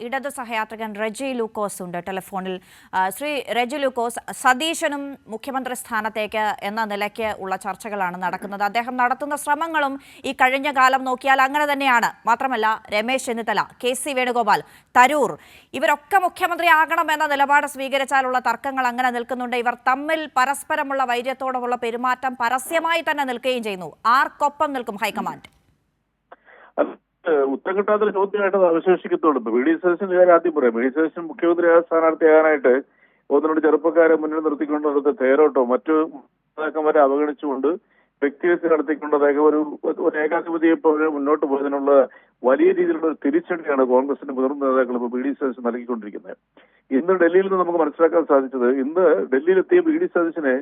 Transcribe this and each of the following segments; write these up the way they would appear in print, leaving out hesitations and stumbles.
ഇടത് സഹയാത്രികൻ റെജി ലൂക്കോസ് ഉണ്ട് ടെലിഫോണിൽ. ശ്രീ റെജി ലൂക്കോസ്, സതീശനും മുഖ്യമന്ത്രി സ്ഥാനത്തേക്ക് എന്ന നിലയ്ക്ക് ഉള്ള ചർച്ചകളാണ് നടക്കുന്നത്. അദ്ദേഹം നടത്തുന്ന ശ്രമങ്ങളും ഈ കഴിഞ്ഞ കാലം നോക്കിയാൽ അങ്ങനെ തന്നെയാണ്. മാത്രമല്ല, രമേശ് ചെന്നിത്തല, KC വേണുഗോപാൽ, തരൂർ ഇവരൊക്കെ മുഖ്യമന്ത്രി ആകണമെന്ന നിലപാട് സ്വീകരിച്ചാലുള്ള തർക്കങ്ങൾ അങ്ങനെ നിൽക്കുന്നുണ്ട്. ഇവർ തമ്മിൽ പരസ്പരമുള്ള വൈര്യത്തോടുമുള്ള പെരുമാറ്റം പരസ്യമായി തന്നെ നിൽക്കുകയും ചെയ്യുന്നു. ആർക്കൊപ്പം നിൽക്കും ഹൈക്കമാൻഡ്? ഉത്തരം കിട്ടാത്തൊരു ചോദ്യമായിട്ട് അവശേഷിക്കത്തുള്ളൂ. ഇപ്പൊ VD സതീശന്റെ കാര്യം ആദ്യം പറയാം. VD സതീശൻ മുഖ്യമന്ത്രി സ്ഥാനാർത്ഥിയാകാനായിട്ട് ഒന്നിനോട് ചെറുപ്പക്കാരെ മുന്നിൽ നിർത്തിക്കൊണ്ടടുത്ത തേരോട്ടോ മറ്റു നേതാക്കന്മാരെ അവഗണിച്ചുകൊണ്ട് വ്യക്തിഗത നടത്തിക്കൊണ്ട് അദ്ദേഹം ഒരു ഏകാധിപതിയെ പോലെ മുന്നോട്ട് പോയതിനുള്ള വലിയ രീതിയിലുള്ള ഒരു തിരിച്ചടിയാണ് കോൺഗ്രസിന്റെ മുതിർന്ന നേതാക്കൾ ഇപ്പോൾ VD സതീശൻ നൽകിക്കൊണ്ടിരിക്കുന്നത്. ഇന്ന് ഡൽഹിയിൽ നിന്ന് നമുക്ക് മനസ്സിലാക്കാൻ സാധിച്ചത്, ഇന്ന് ഡൽഹിയിലെത്തിയ VD സതീശനെ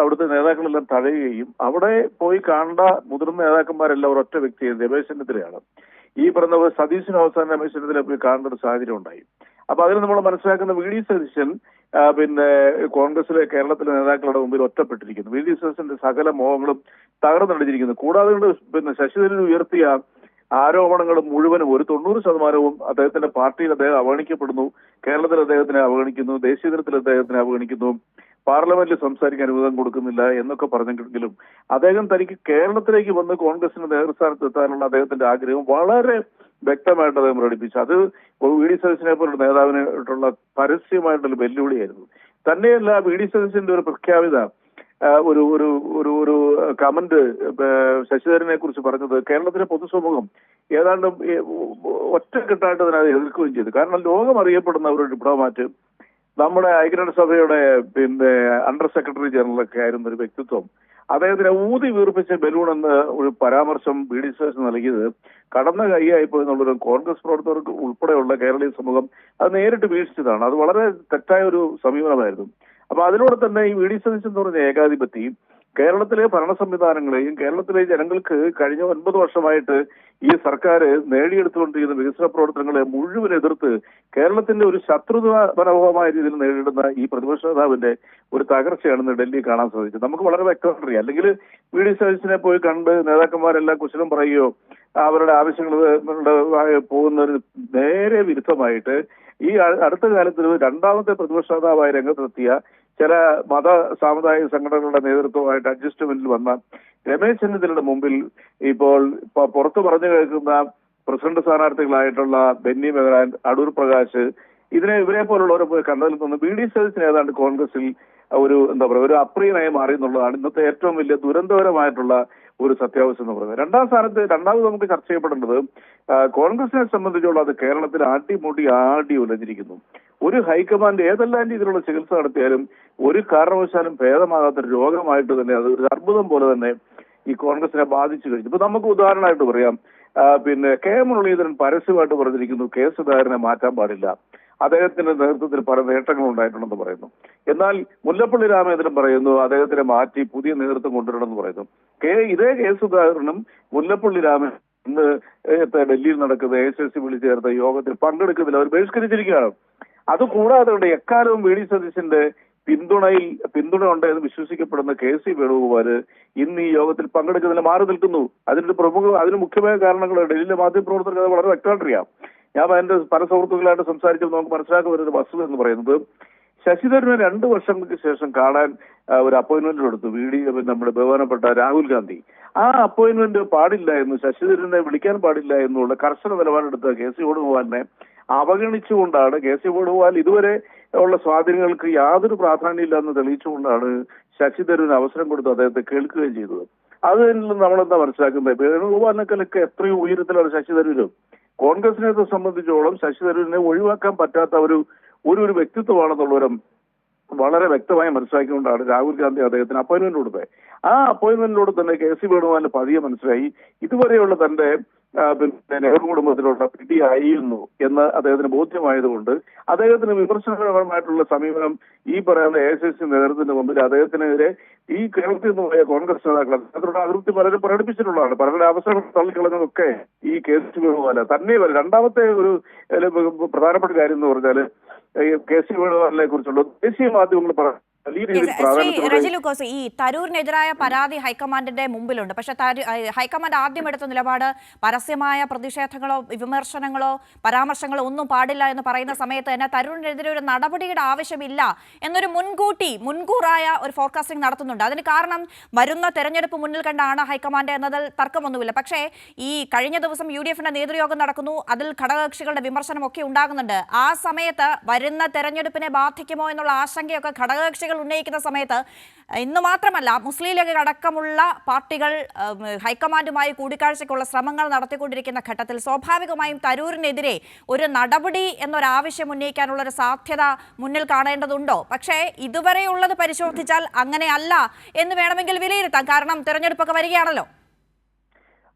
അവിടുത്തെ നേതാക്കളെല്ലാം തഴയുകയും അവിടെ പോയി കാണേണ്ട മുതിർന്ന നേതാക്കന്മാരെല്ലാം ഒരൊറ്റ വ്യക്തിയെ രമേശ് ചെന്നിത്തലയാണ്. ഈ പറഞ്ഞ സതീശന് അവസാനം രമേശ് ചെന്നിത്തല പോയി കാണേണ്ട ഒരു സാഹചര്യം ഉണ്ടായി. അപ്പൊ അതിൽ നമ്മൾ മനസ്സിലാക്കുന്ന VD സതീശൻ കോൺഗ്രസിലെ കേരളത്തിലെ നേതാക്കളുടെ മുമ്പിൽ ഒറ്റപ്പെട്ടിരിക്കുന്നു. VD സതീശന്റെ സകല മോഹങ്ങളും തകർന്നടിച്ചിരിക്കുന്നു. കൂടാതെ ശശി തരൂർ ഉയർത്തിയ ആരോപണങ്ങൾ മുഴുവനും ഒരു 90% അദ്ദേഹത്തിന്റെ പാർട്ടിയിൽ അദ്ദേഹം അവഗണിക്കപ്പെടുന്നു, കേരളത്തിൽ അദ്ദേഹത്തിനെ അവഗണിക്കുന്നു, ദേശീയ തലത്തിൽ അദ്ദേഹത്തിനെ അവഗണിക്കുന്നു, പാർലമെന്റിൽ സംസാരിക്കാൻ അനുവാദം കൊടുക്കുന്നില്ല എന്നൊക്കെ പറഞ്ഞെങ്കിലും അദ്ദേഹം തനിക്ക് കേരളത്തിലേക്ക് വന്ന് കോൺഗ്രസിന്റെ നേതൃസ്ഥാനത്ത് എത്താനുള്ള അദ്ദേഹത്തിന്റെ ആഗ്രഹം വളരെ വ്യക്തമായിട്ട് അദ്ദേഹം പ്രകടിപ്പിച്ചു. അത് VD സതീശനെ പോലുള്ള നേതാവിനായിട്ടുള്ള പരസ്യമായിട്ടുള്ള വെല്ലുവിളിയായിരുന്നു. തന്നെയല്ല, VD സതീശന്റെ ഒരു പ്രഖ്യാപിത ഒരു ഒരു ഒരു ഒരു കമന്റ് ശശിധരനെ കുറിച്ച് പറഞ്ഞത് കേരളത്തിലെ പൊതുസമൂഹം ഏതാണ്ട് ഒറ്റക്കെട്ടായിട്ട് അതിനെ എതിർക്കുകയും ചെയ്തു. കാരണം ലോകം അറിയപ്പെടുന്ന ഒരു ഡിപ്ലോമാറ്റ്, നമ്മുടെ ഐക്യരാഷ്ട്രസഭയുടെ അണ്ടർ സെക്രട്ടറി ജനറൽ ഒക്കെ ആയിരുന്ന ഒരു വ്യക്തിത്വം, അദ്ദേഹത്തിനെ ഊതി വീർപ്പിച്ച ബലൂൺ എന്ന ഒരു പരാമർശം VD സതീശൻ നൽകിയത് കടന്ന കൈയായിപ്പോ എന്നുള്ളൊരു കോൺഗ്രസ് പ്രവർത്തകർക്ക് ഉൾപ്പെടെയുള്ള കേരളീയ സമൂഹം അത് നേരിട്ട് വീഴ്ചതാണ്. അത് വളരെ തെറ്റായ ഒരു സമീപനമായിരുന്നു. അപ്പൊ അതിലൂടെ തന്നെ ഈ VD സതീശൻ എന്ന് പറഞ്ഞ ഏകാധിപതി കേരളത്തിലെ ഭരണ സംവിധാനങ്ങളെയും കേരളത്തിലെ ജനങ്ങൾക്ക് കഴിഞ്ഞ 9 വർഷമായിട്ട് ഈ സർക്കാർ നേടിയെടുത്തുകൊണ്ടിരിക്കുന്ന വികസന പ്രവർത്തനങ്ങളെ മുഴുവൻ എതിർത്ത് കേരളത്തിന്റെ ഒരു ശത്രുതാപരമായ രീതിയിൽ നേരിടുന്ന ഈ പ്രതിപക്ഷ നേതാവിന്റെ ഒരു തകർച്ചയാണെന്ന് ഡൽഹി കാണാൻ സാധിച്ചത്. നമുക്ക് വളരെ വ്യക്തമായിട്ടറിയാം. അല്ലെങ്കിൽ VD സതീശനെ പോയി കണ്ട് നേതാക്കന്മാരെല്ലാം കുശലം പറയുകയോ അവരുടെ ആവശ്യങ്ങൾ പോകുന്നതിന് നേരെ വിരുദ്ധമായിട്ട് ഈ അടുത്ത കാലത്ത് രണ്ടാമത്തെ പ്രതിപക്ഷ നേതാവായി രംഗത്തെത്തിയ ചില മത സാമുദായിക സംഘടനകളുടെ നേതൃത്വമായിട്ട് അഡ്ജസ്റ്റ്മെന്റിൽ വന്ന രമേശ് ചെന്നിത്തലയുടെ മുമ്പിൽ ഇപ്പോൾ പുറത്തു പറഞ്ഞു കേൾക്കുന്ന പ്രസിഡന്റ് സ്ഥാനാർത്ഥികളായിട്ടുള്ള ബെന്നി ബെഹ്റാൻ, അടൂർ പ്രകാശ് ഇവരെ പോലുള്ളവരെ പോയി കണ്ടതിൽ നിന്ന് VD സതീശൻ ഏതാണ്ട് കോൺഗ്രസിൽ ഒരു ഒരു അപ്രിയനായി മാറി എന്നുള്ളതാണ് ഇന്നത്തെ ഏറ്റവും വലിയ ദുരന്തകരമായിട്ടുള്ള ഒരു സത്യാവസ്ഥ എന്ന് പറയുന്നത്. രണ്ടാമത് നമുക്ക് ചർച്ച ചെയ്യപ്പെടേണ്ടത് കോൺഗ്രസിനെ സംബന്ധിച്ചുള്ള അത് കേരളത്തിൽ ആടി ഉലഞ്ഞിരിക്കുന്നു. ഒരു ഹൈക്കമാൻഡ് ഏതെല്ലാം രീതിയിലുള്ള ചികിത്സ നടത്തിയാലും ഒരു കാരണവശാലും ഭേദമാകാത്തൊരു രോഗമായിട്ട് തന്നെ അത് ഒരു അർബുദം പോലെ തന്നെ ഈ കോൺഗ്രസിനെ ബാധിച്ചു കഴിഞ്ഞു. ഇപ്പൊ നമുക്ക് ഉദാഹരണമായിട്ട് പറയാം, K. മുരളീധരൻ പരസ്യമായിട്ട് പറഞ്ഞിരിക്കുന്നു K. സുധാകരനെ മാറ്റാൻ പാടില്ല, അദ്ദേഹത്തിന്റെ നേതൃത്വത്തിൽ പല നേട്ടങ്ങൾ ഉണ്ടായിട്ടുണ്ടെന്ന് പറയുന്നു. എന്നാൽ മുല്ലപ്പള്ളി രാമചന്ദ്രൻ പറയുന്നു അദ്ദേഹത്തിനെ മാറ്റി പുതിയ നേതൃത്വം കൊണ്ടുവരണമെന്ന് പറയുന്നു. ഇതേ K. സുധാകരനും മുല്ലപ്പള്ളി രാമചന്ദ്രൻ ഇന്ന് ഡൽഹിയിൽ നടക്കുന്ന AICC വിളിച്ചു ചേർത്ത യോഗത്തിൽ പങ്കെടുക്കുന്നില്ല, അവർ ബഹിഷ്കരിച്ചിരിക്കുകയാണ്. അതുകൂടാതെ എക്കാലവും VD സതീശന്റെ പിന്തുണ ഉണ്ടെന്ന് വിശ്വസിക്കപ്പെടുന്ന KC വേണുഗോപാൽ ഇന്ന് ഈ യോഗത്തിൽ പങ്കെടുക്കുന്നതിൽ മാറി നിൽക്കുന്നു. അതിന് മുഖ്യമായ കാരണങ്ങൾ ഡൽഹിയിലെ മാധ്യമപ്രവർത്തകർക്ക് അത് വളരെ വ്യക്തമായിട്ടറിയാം. ഞാൻ എന്റെ പല സുഹൃത്തുക്കളായിട്ട് സംസാരിച്ചപ്പോൾ നമുക്ക് മനസ്സിലാക്കുന്ന ഒരു വസ്തുത എന്ന് പറയുന്നത്, ശശി തരൂരിനെ 2 വർഷങ്ങൾക്ക് ശേഷം കാണാൻ ഒരു അപ്പോയിന്റ്മെന്റ് കൊടുത്തു നമ്മുടെ ബഹുമാനപ്പെട്ട രാഹുൽ ഗാന്ധി. ആ അപ്പോയിന്റ്മെന്റ് പാടില്ല എന്ന്, ശശി തരൂരിനെ വിളിക്കാൻ പാടില്ല എന്നുള്ള കർശന നിലപാടെടുത്ത KC വേണുഗോപാലിനെ അവഗണിച്ചുകൊണ്ടാണ് KC വേണുഗോപാൽ ഇതുവരെ ഉള്ള സ്വാധീനങ്ങൾക്ക് യാതൊരു പ്രാധാന്യമില്ല എന്ന് തെളിയിച്ചുകൊണ്ടാണ് ശശി തരൂരിന് അവസരം കൊടുത്ത് അദ്ദേഹത്തെ കേൾക്കുകയും ചെയ്തത്. അത് നമ്മളെന്താ മനസ്സിലാക്കുന്നത്, വേണുഗോപാലിനൊക്കെ എത്രയോ ഉയരത്തിലാണ് ശശി തരൂര്. കോൺഗ്രസിനെ സംബന്ധിച്ചോളം ശശി തരൂരിനെ ഒഴിവാക്കാൻ പറ്റാത്ത ഒരു വ്യക്തിത്വമാണെന്നുള്ളവരും വളരെ വ്യക്തമായി മനസ്സിലാക്കിക്കൊണ്ടാണ് രാഹുൽ ഗാന്ധി അദ്ദേഹത്തിന് അപ്പോയിന്റ്മെന്റ് കൊടുത്തത്. ആ അപ്പോയിന്റ്മെന്റിലൂടെ തന്നെ KC വേണുഗോപാലിന് പതിയെ മനസ്സിലായി ഇതുവരെയുള്ള തന്റെ നെഹ്റു കുടുംബത്തിലുള്ള പിടിയായിരുന്നു എന്ന് അദ്ദേഹത്തിന് ബോധ്യമായതുകൊണ്ട് അദ്ദേഹത്തിന് വിമർശനപരമായിട്ടുള്ള സമീപനം ഈ പറയുന്ന AICC നേതൃത്വത്തിന് മുമ്പിൽ അദ്ദേഹത്തിനെതിരെ ഈ കേരളത്തിൽ നിന്ന് പോയ കോൺഗ്രസ് നേതാക്കൾ അതിനുള്ള അതൃപ്തി പലരും പ്രകടിപ്പിച്ചിട്ടുള്ളതാണ്. പലരുടെ അവസരം തള്ളിക്കളഞ്ഞതൊക്കെ ഈ KC വേണുഗോപാൽ തന്നെ. രണ്ടാമത്തെ ഒരു പ്രധാനപ്പെട്ട കാര്യം എന്ന് പറഞ്ഞാൽ KC വേണുഗോപാലിനെ കുറിച്ചുള്ള ദേശീയ മാധ്യമങ്ങൾ വലിയ രീതിയിൽ ശ്രീ പ്രാധാന്യത്തോടെ റെജി ലൂക്കോസ്, ഈ തരൂരിനെതിരായ പരാതി ഹൈക്കമാൻഡിന്റെ മുമ്പിലുണ്ട്. പക്ഷെ ഹൈക്കമാൻഡ് ആദ്യം എടുത്ത നിലപാട് പരസ്യമായ പ്രതിഷേധങ്ങളോ വിമർശനങ്ങളോ പരാമർശങ്ങളോ ഒന്നും പാടില്ല എന്ന് പറയുന്ന സമയത്ത് തന്നെ തരൂരിനെതിരെ ഒരു നടപടിയുടെ ആവശ്യമില്ല എന്നൊരു മുൻകൂറായ ഒരു ഫോർകാസ്റ്റിംഗ് നടത്തുന്നുണ്ട്. അതിന് കാരണം വരുന്ന തെരഞ്ഞെടുപ്പ് മുന്നിൽ കണ്ടാണ് ഹൈക്കമാൻഡ് എന്നതിൽ തർക്കമൊന്നുമില്ല. പക്ഷേ ഈ കഴിഞ്ഞ ദിവസം UDF-ന്റെ നേതൃയോഗം നടക്കുന്നു, അതിൽ ഘടകകക്ഷികളുടെ വിമർശനമൊക്കെ ഉണ്ടാകുന്നുണ്ട്. ആ സമയത്ത് വരുന്ന തെരഞ്ഞെടുപ്പിനെ ബാധിക്കുമോ എന്നുള്ള ആശങ്കയൊക്കെ ഘടകകക്ഷികൾ ഉന്നയിക്കുന്ന സമയത്ത് ഇന്ന് മാത്രമല്ല മുസ്ലിം ലീഗ് അടക്കമുള്ള പാർട്ടികൾ ഹൈക്കമാൻഡുമായി കൂടിക്കാഴ്ചയ്ക്കുള്ള ശ്രമങ്ങൾ നടത്തിക്കൊണ്ടിരിക്കുന്ന ഘട്ടത്തിൽ സ്വാഭാവികമായും തരൂരിനെതിരെ ഒരു നടപടി എന്നൊരാവശ്യം ഉന്നയിക്കാനുള്ള ഒരു സാധ്യത മുന്നിൽ കാണേണ്ടതുണ്ടോ? പക്ഷേ ഇതുവരെയുള്ളത് പരിശോധിച്ചാൽ അങ്ങനെയല്ല എന്ന് വേണമെങ്കിൽ വിലയിരുത്താം. കാരണം തെരഞ്ഞെടുപ്പൊക്കെ വരികയാണല്ലോ.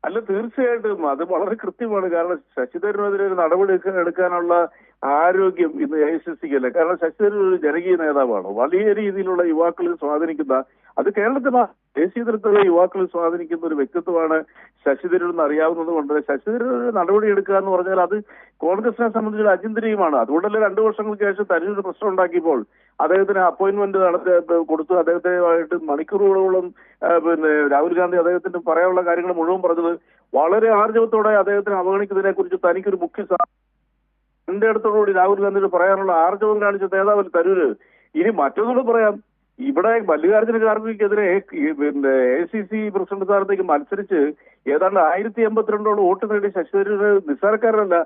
അല്ല, തീർച്ചയായിട്ടും അത് വളരെ കൃത്യമാണ്. കാരണം ശശി തരൂരിനെതിരെ ഒരു നടപടി എടുക്കാനുള്ള ആരോഗ്യം ഇന്ന് AICCക്ക് അല്ല. കാരണം ശശി തരൂർ ഒരു ജനകീയ നേതാവാണ്. വലിയ രീതിയിലുള്ള യുവാക്കളിൽ സ്വാധീനിക്കുന്ന, അത് കേരളത്തിൽ ദേശീയ തലത്തിലുള്ള യുവാക്കളിൽ സ്വാധീനിക്കുന്ന ഒരു വ്യക്തിത്വമാണ് ശശി തരൂർ എന്ന് അറിയാവുന്നത് കൊണ്ട് ശശി തരൂർ നടപടി എടുക്കുക എന്ന് പറഞ്ഞാൽ അത് കോൺഗ്രസിനെ സംബന്ധിച്ചൊരു അചിന്തനീയമാണ്. അതുകൊണ്ടല്ലേ 2 വർഷങ്ങൾക്ക് ശേഷം തരൂർ പ്രശ്നം ഉണ്ടാക്കിയപ്പോൾ അദ്ദേഹത്തിന് അപ്പോയിന്റ്മെന്റ് കൊടുത്തു. അദ്ദേഹത്തെയായിട്ട് മണിക്കൂറുകളോളം രാഹുൽ ഗാന്ധി അദ്ദേഹത്തിന് പറയാനുള്ള കാര്യങ്ങൾ മുഴുവൻ പറഞ്ഞത് വളരെ ആർജവത്തോടെ അദ്ദേഹത്തിന് അവഗണിക്കുന്നതിനെ കുറിച്ച് തനിക്കൊരു മുഖ്യ എന്റെ അടുത്തോടുകൂടി രാഹുൽ ഗാന്ധിയോട് പറയാനുള്ള ആർജവം കാണിച്ച നേതാവല്ല തരൂര്. ഇനി മറ്റൊന്നുകൂടെ പറയാം, ഇവിടെ മല്ലികാർജ്ജുന ഖാർഗെക്കെതിരെ AICC പ്രസിഡന്റ് സ്ഥാനത്തേക്ക് മത്സരിച്ച് ഏതാണ്ട് 1082 വോട്ട് നേടി ശശി തരൂർ നിസ്സാരക്കാരനല്ല.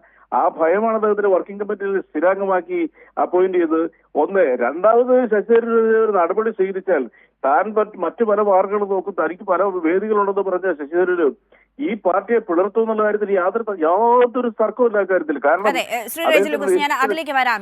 ആ ഭയമാണ് അദ്ദേഹത്തിന്റെ വർക്കിംഗ് കമ്മിറ്റിയിൽ സ്ഥിരാംഗമാക്കി അപ്പോയിന്റ് ചെയ്ത്. ഒന്ന്, രണ്ടാമത് ശശി തരൂർ ഒരു നടപടി സ്വീകരിച്ചാൽ താൻ മറ്റു പല മാർഗങ്ങളും നോക്കും, തനിക്ക് പല വേദികളുണ്ടെന്ന് പറഞ്ഞ ശശി തരൂർ ഈ പാർട്ടിയെ പിളർത്തും എന്നുള്ള കാര്യത്തിൽ യാതൊരു തർക്കവും ഇല്ല കാര്യത്തിൽ. കാരണം ശ്രീ റെജി ലൂക്കോസ്, ഞാൻ അതിലേക്ക് വരാം.